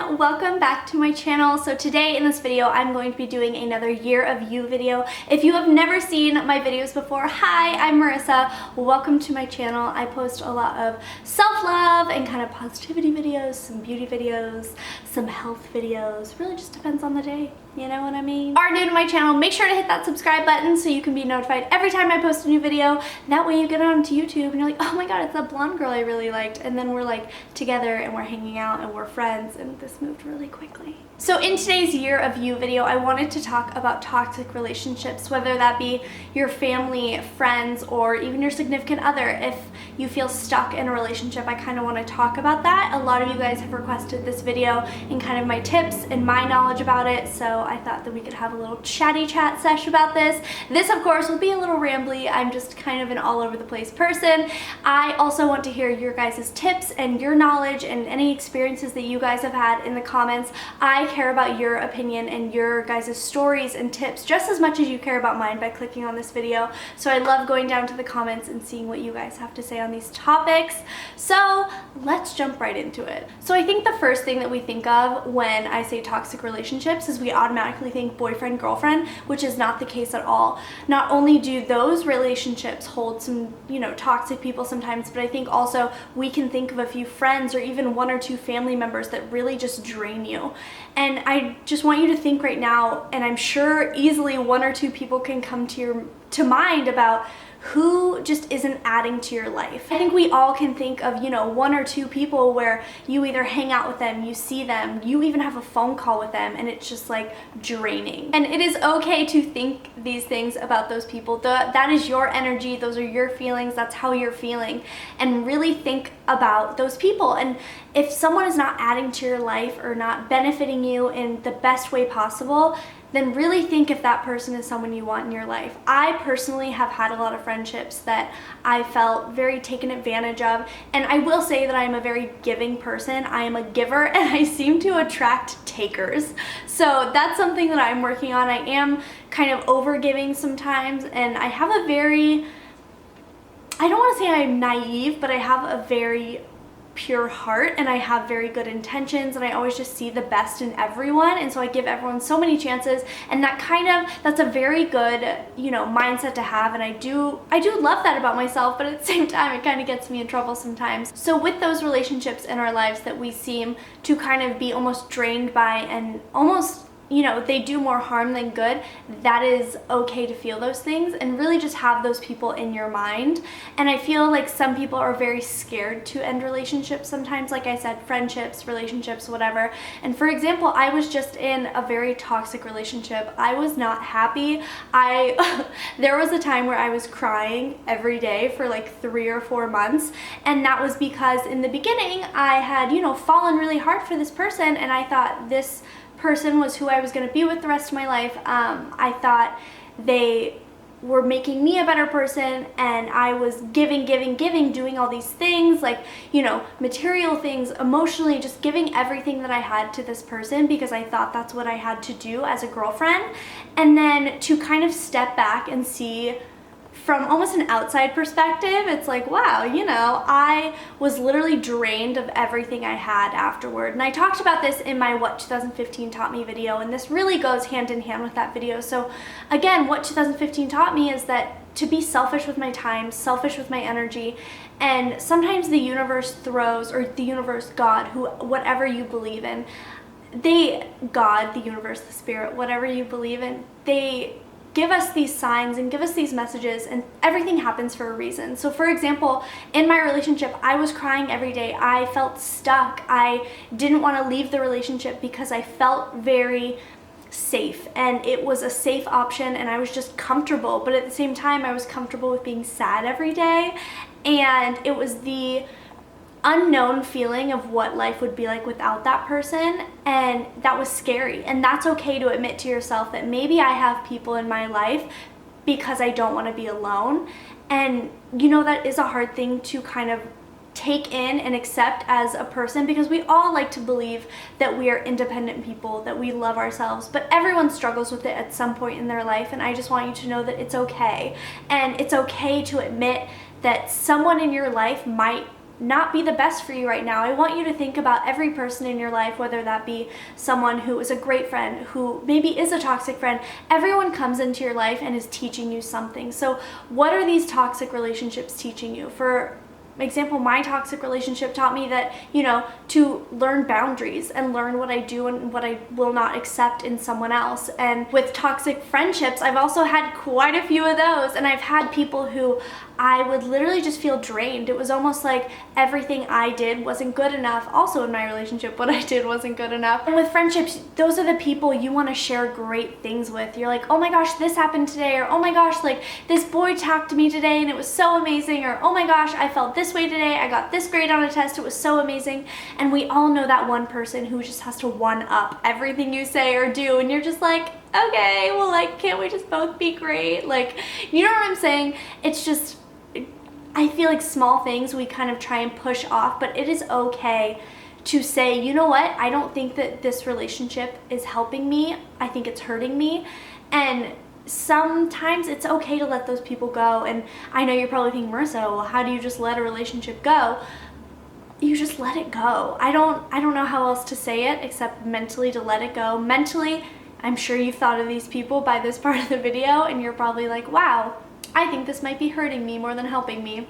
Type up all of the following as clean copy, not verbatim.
everyone, welcome back to my channel. So today in this video I'm going to be doing another year of you video. If you have never seen my videos before, hi, I'm Marissa. Welcome to my channel. I post a lot of self-love and kind of positivity videos, some beauty videos, some health videos. Really just depends on the day, you know what I mean? Are new to my channel, make sure to hit that subscribe button so you can be notified every time I post a new video. That way you get onto YouTube and you're like, oh my god, it's that blonde girl I really liked, and then we're like together and we're hanging out and we're friends, and this moved really quickly. So in today's year of you video, I wanted to talk about toxic relationships, whether that be your family, friends, or even your significant other. If you feel stuck in a relationship, I kind of want to talk about that. A lot of you guys have requested this video and kind of my tips and my knowledge about it, so I thought that we could have a little chatty chat sesh about this. This, of course, will be a little rambly. I'm just kind of an all over the place person. I also want to hear your guys' tips and your knowledge and any experiences that you guys have had in the comments. I care about your opinion and your guys' stories and tips just as much as you care about mine by clicking on this video. So I love going down to the comments and seeing what you guys have to say on these topics. So let's jump right into it. So I think the first thing that we think of when I say toxic relationships is we automatically think boyfriend, girlfriend, which is not the case at all. Not only do those relationships hold some, toxic people sometimes, but I think also we can think of a few friends or even one or two family members that really just drain you. And I just want you to think right now, and I'm sure easily one or two people can come to mind about who just isn't adding to your life. I think we all can think of, one or two people where you either hang out with them, you see them, you even have a phone call with them, and it's just like draining. And it is okay to think these things about those people. That is your energy, those are your feelings, that's how you're feeling. And really think about those people. And if someone is not adding to your life or not benefiting you in the best way possible, then really think if that person is someone you want in your life. I personally have had a lot of friendships that I felt very taken advantage of, and I will say that I am a very giving person. I am a giver, and I seem to attract takers. So that's something that I'm working on. I am kind of over-giving sometimes, and I have a very, I don't want to say I'm naive, but I have a very pure heart, and I have very good intentions, and I always just see the best in everyone, and so I give everyone so many chances, and that's a very good mindset to have, and I do love that about myself, but at the same time it kind of gets me in trouble sometimes. So with those relationships in our lives that we seem to kind of be almost drained by and almost they do more harm than good, that is okay to feel those things and really just have those people in your mind. And I feel like some people are very scared to end relationships sometimes, like I said, friendships, relationships, whatever. And for example, I was just in a very toxic relationship. I was not happy. There was a time where I was crying every day for like 3 or 4 months, and that was because in the beginning I had, fallen really hard for this person, and I thought this person was who I was going to be with the rest of my life. I thought they were making me a better person, and I was giving, doing all these things like, material things, emotionally, just giving everything that I had to this person because I thought that's what I had to do as a girlfriend. And then to kind of step back and see from almost an outside perspective, it's like, wow, I was literally drained of everything I had afterward. And I talked about this in my What 2015 Taught Me video, and this really goes hand in hand with that video. So again, what 2015 taught me is that to be selfish with my time, selfish with my energy, and sometimes the universe throws, or the universe, God, whatever you believe in, God, the universe, the spirit, whatever you believe in, they give us these signs and give us these messages, and everything happens for a reason. So for example, in my relationship, I was crying every day. I felt stuck. I didn't want to leave the relationship because I felt very safe, and it was a safe option, and I was just comfortable. But at the same time, I was comfortable with being sad every day, and it was the unknown feeling of what life would be like without that person, and that was scary. And that's okay to admit to yourself that maybe I have people in my life because I don't want to be alone. And that is a hard thing to kind of take in and accept as a person, because we all like to believe that we are independent people, that we love ourselves, but everyone struggles with it at some point in their life. And I just want you to know that it's okay, and it's okay to admit that someone in your life might not be the best for you right now. I want you to think about every person in your life, whether that be someone who is a great friend, who maybe is a toxic friend. Everyone comes into your life and is teaching you something. So what are these toxic relationships teaching you? For example, my toxic relationship taught me that, you know, to learn boundaries and learn what I do and what I will not accept in someone else. And with toxic friendships, I've also had quite a few of those, and I've had people who I would literally just feel drained. It was almost like everything I did wasn't good enough. Also in my relationship, what I did wasn't good enough. And with friendships, those are the people you want to share great things with. You're like, oh my gosh, this happened today, or oh my gosh, like this boy talked to me today and it was so amazing, or oh my gosh, I felt this way today, I got this grade on a test, it was so amazing. And we all know that one person who just has to one up everything you say or do, and you're just like, okay, well, like, can't we just both be great? Like, you know what I'm saying? It's just, I feel like small things we kind of try and push off, but it is okay to say, you know what, I don't think that this relationship is helping me, I think it's hurting me. And sometimes it's okay to let those people go. And I know you're probably thinking, Marissa, well, how do you just let a relationship go? You just let it go. I don't know how else to say it except mentally to let it go. Mentally, I'm sure you've thought of these people by this part of the video and you're probably like, wow, I think this might be hurting me more than helping me.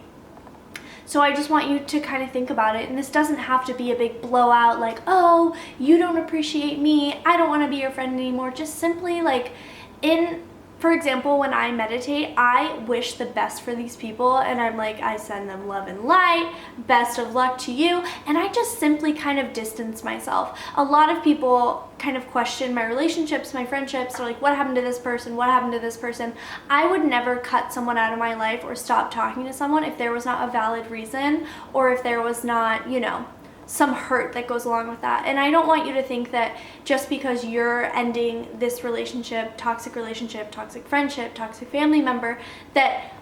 So I just want you to kind of think about it, and this doesn't have to be a big blowout like, oh, you don't appreciate me, I don't want to be your friend anymore. Just simply like, for example, when I meditate, I wish the best for these people, and I'm like, I send them love and light, best of luck to you, and I just simply kind of distance myself. A lot of people kind of question my relationships, my friendships, or like, what happened to this person, what happened to this person? I would never cut someone out of my life or stop talking to someone if there was not a valid reason, or if there was not, you know, some hurt that goes along with that. And I don't want you to think that just because you're ending this relationship, toxic friendship, toxic family member, that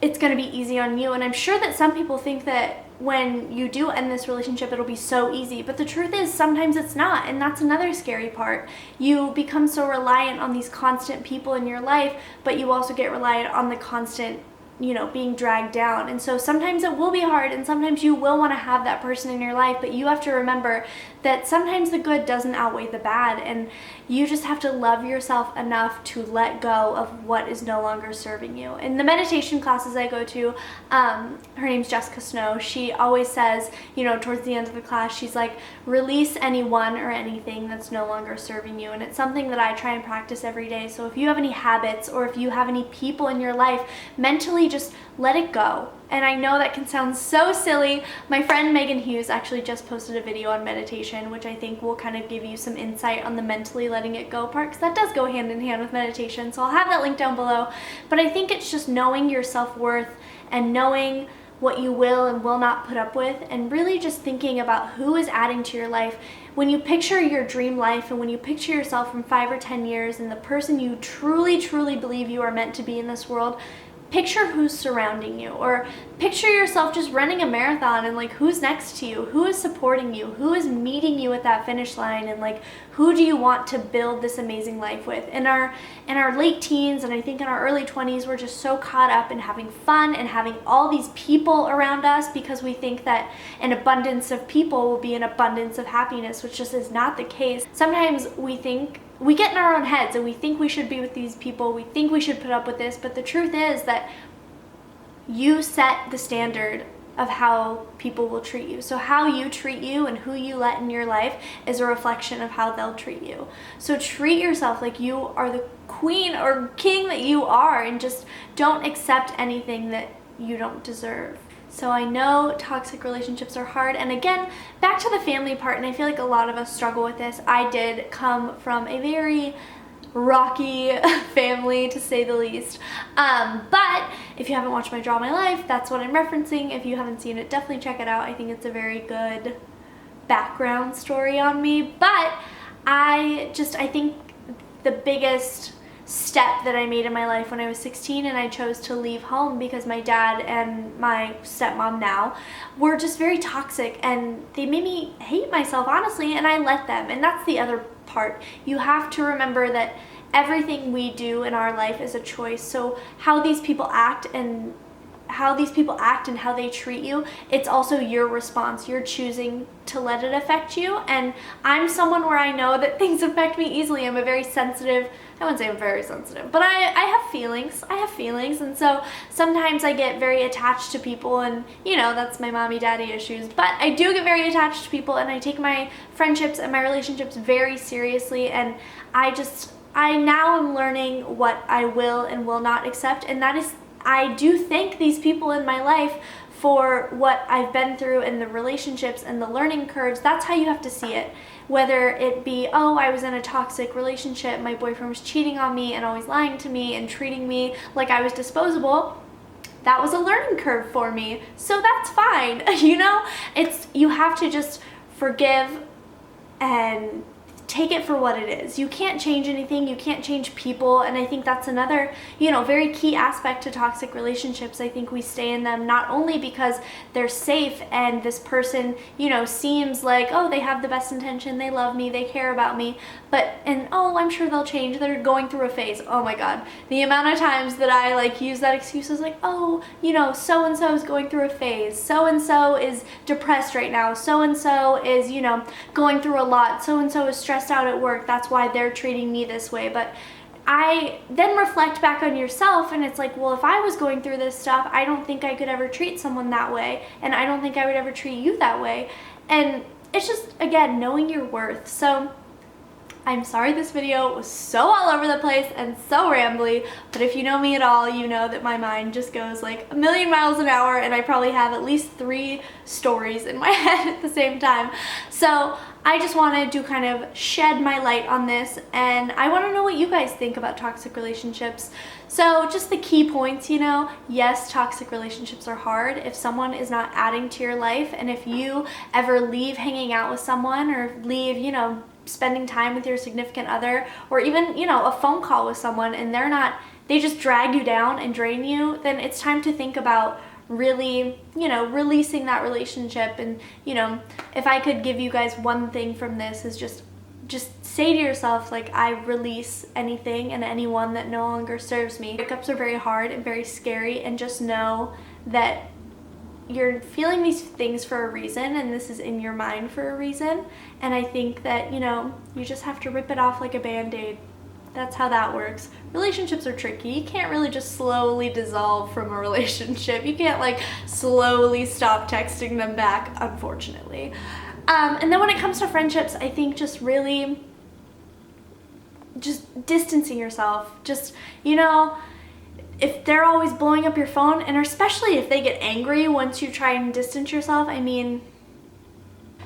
it's going to be easy on you. And I'm sure that some people think that when you do end this relationship, it'll be so easy. But the truth is, sometimes it's not. And that's another scary part. You become so reliant on these constant people in your life, but you also get reliant on the constant, you know, being dragged down. And so sometimes it will be hard, and sometimes you will want to have that person in your life, but you have to remember that sometimes the good doesn't outweigh the bad, and you just have to love yourself enough to let go of what is no longer serving you. In the meditation classes I go to, her name's Jessica Snow, she always says, you know, towards the end of the class, she's like, release anyone or anything that's no longer serving you. And it's something that I try and practice every day. So if you have any habits, or if you have any people in your life, mentally just let it go. And I know that can sound so silly. My friend Megan Hughes actually just posted a video on meditation, which I think will kind of give you some insight on the mentally letting it go part, because that does go hand in hand with meditation. So I'll have that link down below. But I think it's just knowing your self-worth and knowing what you will and will not put up with, and really just thinking about who is adding to your life. When you picture your dream life, and when you picture yourself from 5 or 10 years and the person you truly, truly believe you are meant to be in this world, picture who's surrounding you, or picture yourself just running a marathon, and like, who's next to you, who is supporting you, who is meeting you at that finish line, and like, who do you want to build this amazing life with? In our late teens, and I think in our early 20s, we're just so caught up in having fun and having all these people around us, because we think that an abundance of people will be an abundance of happiness, which just is not the case. Sometimes we get in our own heads and we think we should be with these people, we think we should put up with this, but the truth is that you set the standard of how people will treat you. So how you treat you and who you let in your life is a reflection of how they'll treat you. So treat yourself like you are the queen or king that you are, and just don't accept anything that you don't deserve. So I know toxic relationships are hard, and again, back to the family part, and I feel like a lot of us struggle with this. I did come from a very rocky family, to say the least, but if you haven't watched my Draw My Life, that's what I'm referencing. If you haven't seen it, definitely check it out. I think it's a very good background story on me. But I think the biggest step that I made in my life when I was 16 and I chose to leave home, because my dad and my stepmom now were just very toxic, and they made me hate myself, honestly, and I let them. And that's the other part. You have to remember that everything we do in our life is a choice. So how these people act and these people act and how they treat you, it's also your response. You're choosing to let it affect you. And I'm someone where I know that things affect me easily. I'm a very sensitive, I wouldn't say I'm very sensitive, but I have feelings. I have feelings, and so sometimes I get very attached to people, and you know, that's my mommy daddy issues, but I do get very attached to people, and I take my friendships and my relationships very seriously, and I now am learning what I will and will not accept, and that is, I do thank these people in my life for what I've been through and the relationships and the learning curves. That's how you have to see it. Whether it be, oh, I was in a toxic relationship, my boyfriend was cheating on me and always lying to me and treating me like I was disposable, that was a learning curve for me. So that's fine, you know? You have to just forgive and take it for what it is. You can't change anything, you can't change people, and I think that's another, you know, very key aspect to toxic relationships. I think we stay in them not only because they're safe and this person, you know, seems like, oh, they have the best intention, they love me, they care about me, and oh, I'm sure they'll change, they're going through a phase. Oh my god, the amount of times that I like use that excuse is like, oh, you know, so-and-so is going through a phase, so-and-so is depressed right now, so-and-so is, you know, going through a lot, so-and-so is stressed out at work, that's why they're treating me this way. But I then reflect back on yourself, and it's like, well, if I was going through this stuff, I don't think I could ever treat someone that way, and I don't think I would ever treat you that way. And it's just, again, knowing your worth. So I'm sorry this video was so all over the place and so rambly, but if you know me at all, you know that my mind just goes like a million miles an hour, and I probably have at least 3 stories in my head at the same time. So I just wanted to kind of shed my light on this, and I want to know what you guys think about toxic relationships. So just the key points, you know, yes, toxic relationships are hard. If someone is not adding to your life, and if you ever leave hanging out with someone, or leave, you know, spending time with your significant other, or even, you know, a phone call with someone, and they just drag you down and drain you, then it's time to think about really, you know, releasing that relationship. And, you know, if I could give you guys one thing from this, is just say to yourself, like, I release anything and anyone that no longer serves me. Breakups are very hard and very scary, and just know that you're feeling these things for a reason, and this is in your mind for a reason. And I think that, you know, you just have to rip it off like a band-aid. That's how that works. Relationships are tricky. You can't really just slowly dissolve from a relationship. You can't like slowly stop texting them back, unfortunately. And then when it comes to friendships, I think just really just distancing yourself. Just, you know, if they're always blowing up your phone, and especially if they get angry once you try and distance yourself, I mean,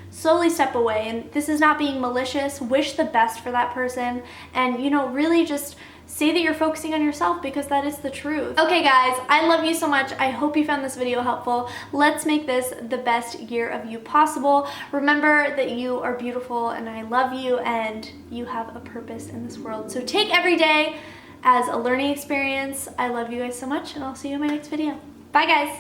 slowly step away. And this is not being malicious. Wish the best for that person, and, you know, really just say that you're focusing on yourself, because that is the truth. Okay guys, I love you so much. I hope you found this video helpful. Let's make this the best year of you possible. Remember that you are beautiful, and I love you, and you have a purpose in this world. So take every day as a learning experience. I love you guys so much, and I'll see you in my next video. Bye guys.